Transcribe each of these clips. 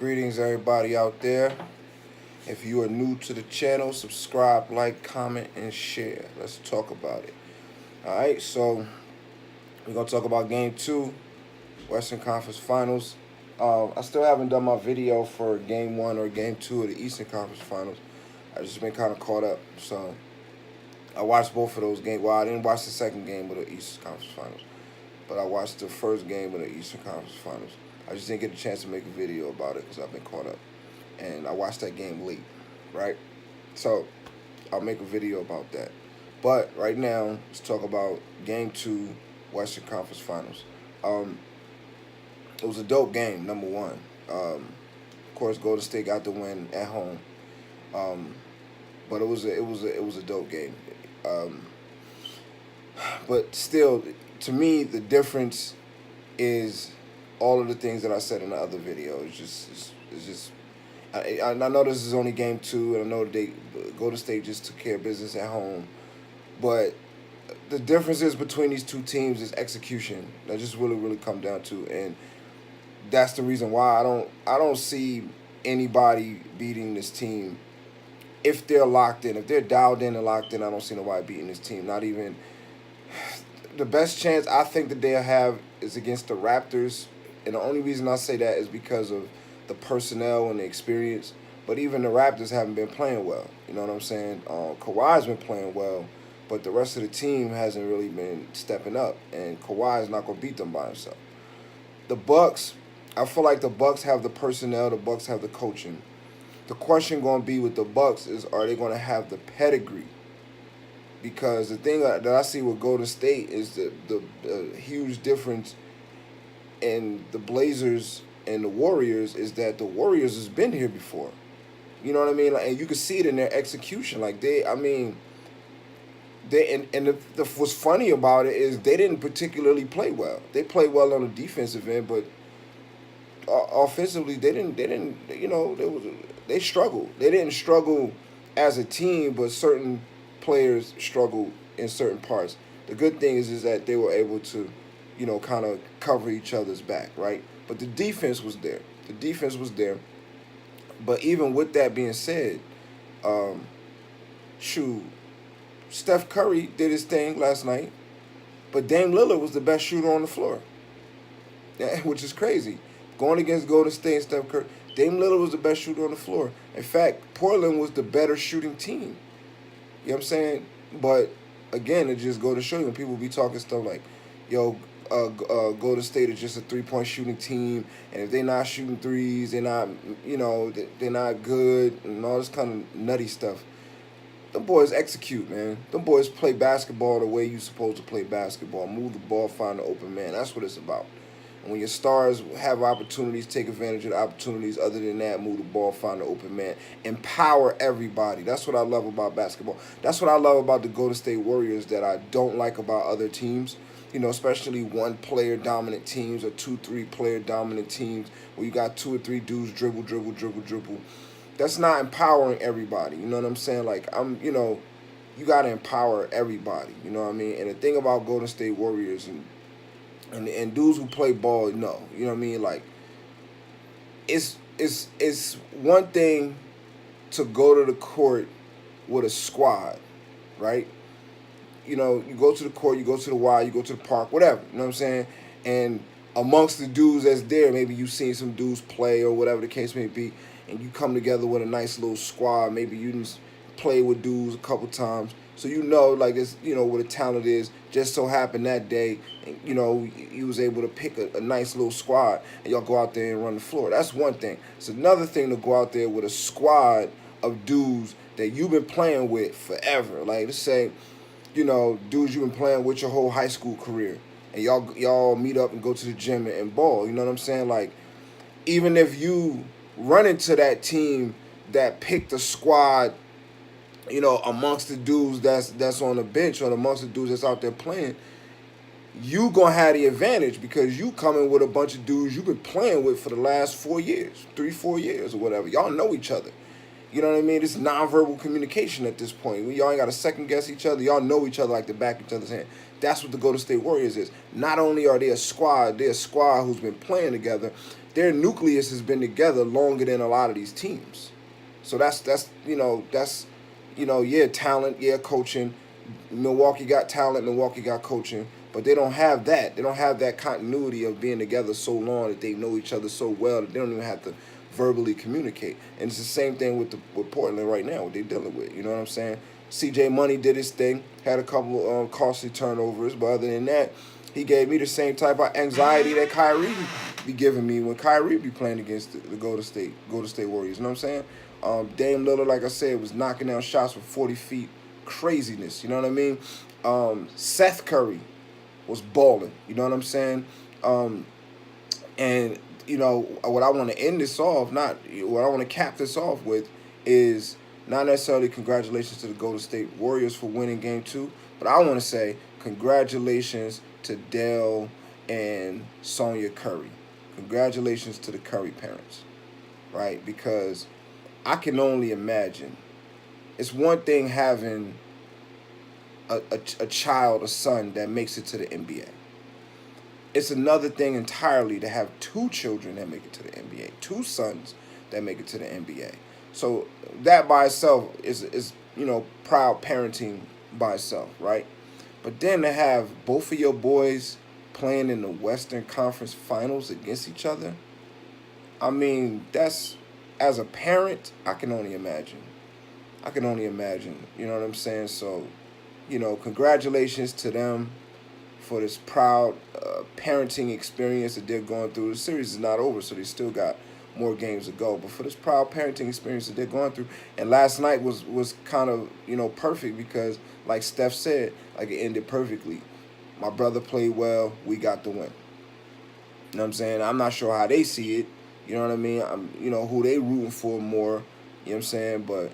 Greetings, everybody out there. If you are new to the channel, subscribe, like, comment, and share. Let's talk about it. All right, so we're going to talk about Game 2, Western Conference Finals. I still haven't done my video for Game 1 or Game 2 of the Eastern Conference Finals. I've just been kind of caught up. So I watched both of those games. Well, I didn't watch the second game of the Eastern Conference Finals, but I watched the first game of the Eastern Conference Finals. I just didn't get a chance to make a video about it because I've been caught up. And I watched that game late, right? So I'll make a video about that. But right now, let's talk about Game 2, Western Conference Finals. It was a dope game, number one. Of course, Golden State got the win at home. But it was a dope game. But still, to me, the difference is all of the things that I said in the other video. It's just. I know this is only Game 2, and I know they Golden State just took care of business at home, but the differences between these two teams is execution. That just really come down to, and that's the reason why I don't see anybody beating this team if they're locked in. If they're dialed in and locked in, I don't see nobody beating this team. Not even the best chance I think that they'll have is against the Raptors, and the only reason I say that is because of the personnel and the experience. But even the Raptors haven't been playing well. You know what I'm saying? Kawhi's been playing well, but the rest of the team hasn't really been stepping up, and Kawhi is not going to beat them by himself. The Bucks, I feel like the Bucks have the personnel, the Bucks have the coaching. The question going to be with the Bucks is, are they going to have the pedigree? Because the thing that I see with Golden State is the huge difference in the Blazers and the Warriors is that the Warriors has been here before. You know what I mean? Like, and you can see it in their execution. Like, what's funny about it is they didn't particularly play well. They played well on the defensive end, but offensively they didn't. You know, they struggled. They didn't struggle as a team, but certain players struggled in certain parts. The good thing is that they were able to, you know, kind of cover each other's back, right? But the defense was there. The defense was there. But even with that being said, Steph Curry did his thing last night, but Dame Lillard was the best shooter on the floor, which is crazy. Going against Golden State and Steph Curry, Dame Lillard was the best shooter on the floor. In fact, Portland was the better shooting team. You know what I'm saying? But, again, it just go to show you when people be talking stuff like, yo, Golden State is just a three-point shooting team, and if they're not shooting threes, they're not, you know, they're not good, and all this kind of nutty stuff. Them boys execute, man. Them boys play basketball the way you're supposed to play basketball. Move the ball, find the open man. That's what it's about. And when your stars have opportunities, take advantage of the opportunities. Other than that, move the ball, find the open man. Empower everybody. That's what I love about basketball. That's what I love about the Golden State Warriors that I don't like about other teams. You know, especially one-player dominant teams or 2-3 player dominant teams where you got 2 or 3 dudes dribble. That's not empowering everybody. You know what I'm saying? Like, you know, you got to empower everybody. You know what I mean? And the thing about Golden State Warriors and dudes who play ball, no. You know what I mean? Like, it's one thing to go to the court with a squad, right? You know, you go to the court, you go to the Y, you go to the park, whatever. You know what I'm saying? And amongst the dudes that's there, maybe you've seen some dudes play or whatever the case may be, and you come together with a nice little squad. Maybe you didn't play with dudes a couple times. So you know, like, this, you know, what the talent is. Just so happened that day, and, you know, you was able to pick a nice little squad, and y'all go out there and run the floor. That's one thing. It's another thing to go out there with a squad of dudes that you've been playing with forever. Like, let's say, you know, dudes you've been playing with your whole high school career, and y'all meet up and go to the gym and ball. You know what I'm saying? Like, even if you run into that team that picked a squad, you know, amongst the dudes that's on the bench or amongst the dudes that's out there playing, you gonna have the advantage because you coming with a bunch of dudes you've been playing with for the last 4 years, 3-4 years or whatever. Y'all know each other. You know what I mean? It's nonverbal communication at this point. Y'all ain't got to second guess each other. Y'all know each other like the back of each other's hand. That's what the Golden State Warriors is. Not only are they a squad, they're a squad who's been playing together. Their nucleus has been together longer than a lot of these teams. So that's yeah, talent, yeah, coaching. Milwaukee got talent, Milwaukee got coaching, but they don't have that. They don't have that continuity of being together so long that they know each other so well that they don't even have to verbally communicate. And it's the same thing with Portland right now, what they're dealing with. You know what I'm saying? CJ Money did his thing, had a couple costly turnovers, but other than that, he gave me the same type of anxiety that Kyrie be giving me when Kyrie be playing against the Golden State Warriors. You know what I'm saying? Dame Lillard, like I said, was knocking down shots from 40 feet. Craziness, you know what I mean? Seth Curry was balling, you know what I'm saying? And, you know, what I want to end this off, not what I want to cap this off with is not necessarily congratulations to the Golden State Warriors for winning Game 2, but I want to say congratulations to Dell and Sonya Curry. Congratulations to the Curry parents, right? Because I can only imagine. It's one thing having a child, a son, that makes it to the NBA. It's another thing entirely to have two children that make it to the NBA, two sons that make it to the NBA. So that by itself is proud parenting by itself, right? But then to have both of your boys playing in the Western Conference Finals against each other, I mean, that's, as a parent, I can only imagine. You know what I'm saying? So, congratulations to them for this proud parenting experience that they're going through. The series is not over, so they still got more games to go. But for this proud parenting experience that they're going through, and last night was kind of perfect because, like Steph said, like it ended perfectly. My brother played well. We got the win. You know what I'm saying? I'm not sure how they see it. You know what I mean? Who they rooting for more. You know what I'm saying? But,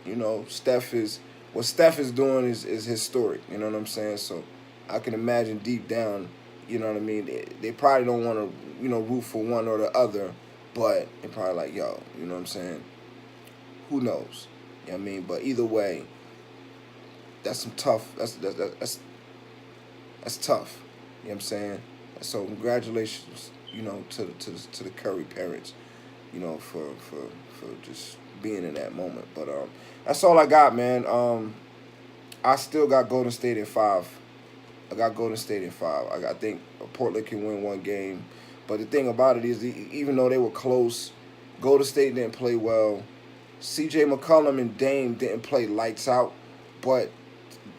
what Steph is doing is historic. You know what I'm saying? So I can imagine deep down, you know what I mean? They probably don't want to, root for one or the other, but they're probably like, yo, you know what I'm saying? Who knows? You know what I mean? But either way, that's some tough, that's tough. You know what I'm saying? So congratulations, to the Curry parents, for just being in that moment. But that's all I got, man. I still got Golden State in 5. I think Portland can win one game. But the thing about it is, even though they were close, Golden State didn't play well. C.J. McCollum and Dame didn't play lights out, but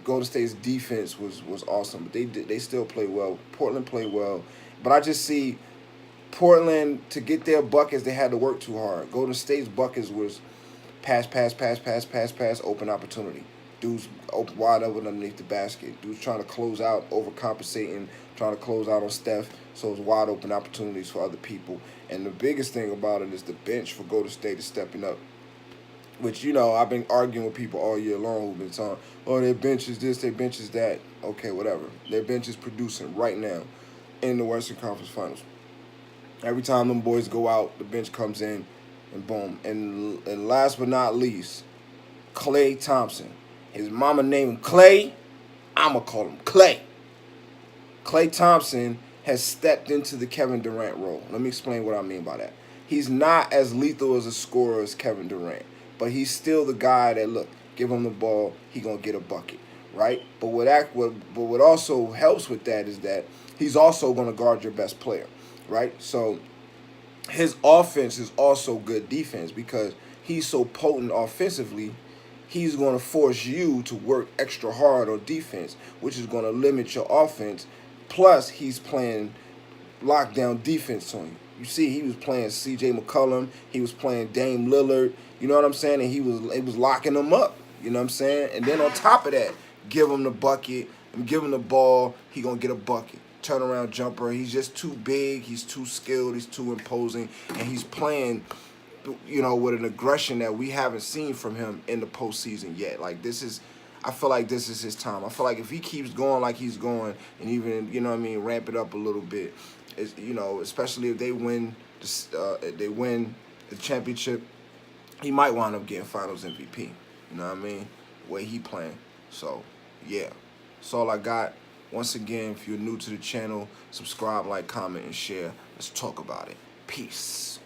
Golden State's defense was awesome. But they still played well. Portland played well. But I just see Portland, to get their buckets, they had to work too hard. Golden State's buckets was pass, open opportunity. Dude's wide open underneath the basket. Dude's trying to close out, overcompensating, trying to close out on Steph. So it's wide open opportunities for other people. And the biggest thing about it is the bench for Golden State is stepping up. Which, I've been arguing with people all year long who've been saying, oh, their bench is this, their bench is that. Okay, whatever. Their bench is producing right now in the Western Conference Finals. Every time them boys go out, the bench comes in, and boom. And last but not least, Klay Thompson. His mama named him Clay. I'ma call him Clay. Klay Thompson has stepped into the Kevin Durant role. Let me explain what I mean by that. He's not as lethal as a scorer as Kevin Durant, but he's still the guy that, look, give him the ball, he gonna get a bucket, right? But what also helps with that is that he's also gonna guard your best player, right? So his offense is also good defense because he's so potent offensively. He's going to force you to work extra hard on defense, which is going to limit your offense. Plus, he's playing lockdown defense on you. You see, he was playing C.J. McCollum. He was playing Dame Lillard. You know what I'm saying? And he was locking them up. You know what I'm saying? And then on top of that, give him the bucket and give him the ball. He going to get a bucket. Turnaround jumper. He's just too big. He's too skilled. He's too imposing. And he's playing, with an aggression that we haven't seen from him in the postseason yet. I feel like this is his time. I feel like if he keeps going like he's going and even, ramp it up a little bit, especially if they win the championship he might wind up getting Finals MVP. You know what I mean? The way he playing. So, yeah. That's all I got. Once again, if you're new to the channel, subscribe, like, comment, and share. Let's talk about it. Peace.